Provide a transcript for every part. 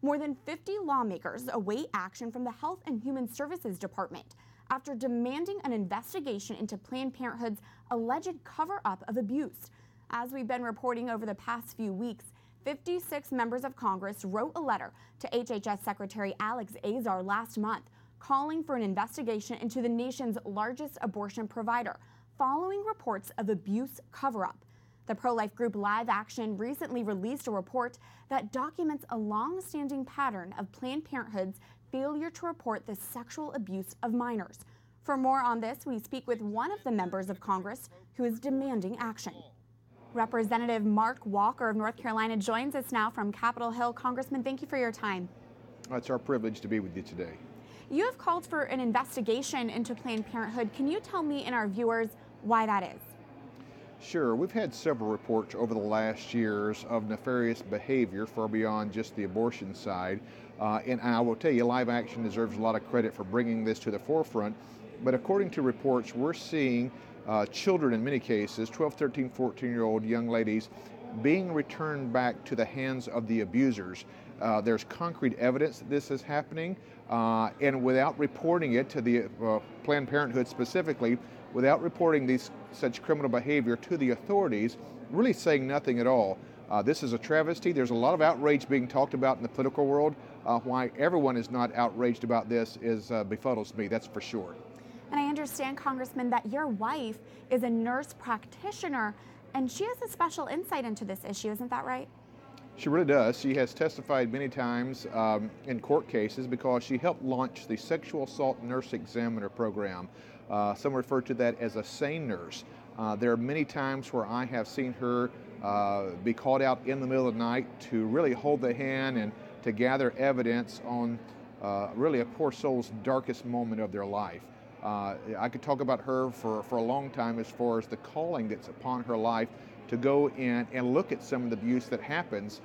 More than 50 lawmakers await action from the Health and Human Services Department after demanding an investigation into Planned Parenthood's alleged cover-up of abuse. As we've been reporting over the past few weeks, 56 members of Congress wrote a letter to HHS Secretary Alex Azar last month calling for an investigation into the nation's largest abortion provider following reports of abuse cover-up. The pro-life group Live Action recently released a report that documents a long-standing pattern of Planned Parenthood's failure to report the sexual abuse of minors. For more on this, we speak with one of the members of Congress who is demanding action. Representative Mark Walker of North Carolina joins us now from Capitol Hill. Congressman, thank you for your time. It's our privilege to be with you today. You have called for an investigation into Planned Parenthood. Can you tell me and our viewers why that is? Sure. We've had several reports over the last years of nefarious behavior far beyond just the abortion side. And I will tell you, Live Action deserves a lot of credit for bringing this to the forefront. But according to reports, we're seeing children in many cases, 12, 13, 14-year-old young ladies, being returned back to the hands of the abusers. There's concrete evidence that this is happening, and without reporting it to the Planned Parenthood specifically, without reporting such criminal behavior to the authorities, really saying nothing at all. This is a travesty. There's a lot of outrage being talked about in the political world. Why everyone is not outraged about this befuddles me, that's for sure. And I understand, Congressman, that your wife is a nurse practitioner, and she has a special insight into this issue, isn't that right? She really does. She has testified many times in court cases because she helped launch the Sexual Assault Nurse Examiner program. Some refer to that as a SANE nurse. There are many times where I have seen her be called out in the middle of the night to really hold the hand and to gather evidence on really a poor soul's darkest moment of their life. I could talk about her for a long time as far as the calling that's upon her life to go in and look at some of the abuse that happens,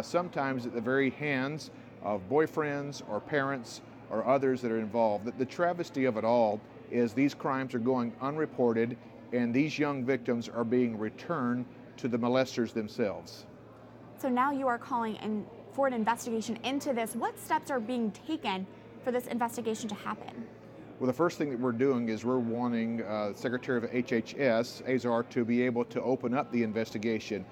sometimes at the very hands of boyfriends or parents or others that are involved. The travesty of it all is these crimes are going unreported and these young victims are being returned to the molesters themselves. So now you are calling for an investigation into this. What steps are being taken for this investigation to happen? Well, the first thing that we're doing is we're wanting Secretary of HHS, Azar, to be able to open up the investigation.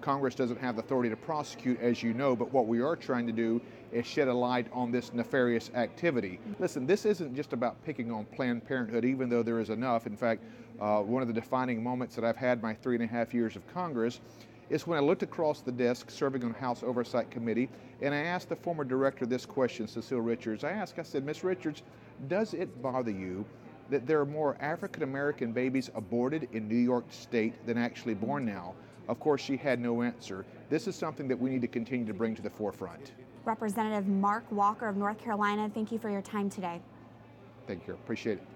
Congress doesn't have the authority to prosecute, as you know, but what we are trying to do is shed a light on this nefarious activity. Listen, this isn't just about picking on Planned Parenthood, even though there is enough. In fact, one of the defining moments that I've had my 3.5 years of Congress is when I looked across the desk serving on House Oversight Committee, and I asked the former director this question, Cecile Richards. I said, Ms. Richards, does it bother you that there are more African American babies aborted in New York State than actually born now? Of course, she had no answer. This is something that we need to continue to bring to the forefront. Representative Mark Walker of North Carolina, thank you for your time today. Thank you. Appreciate it.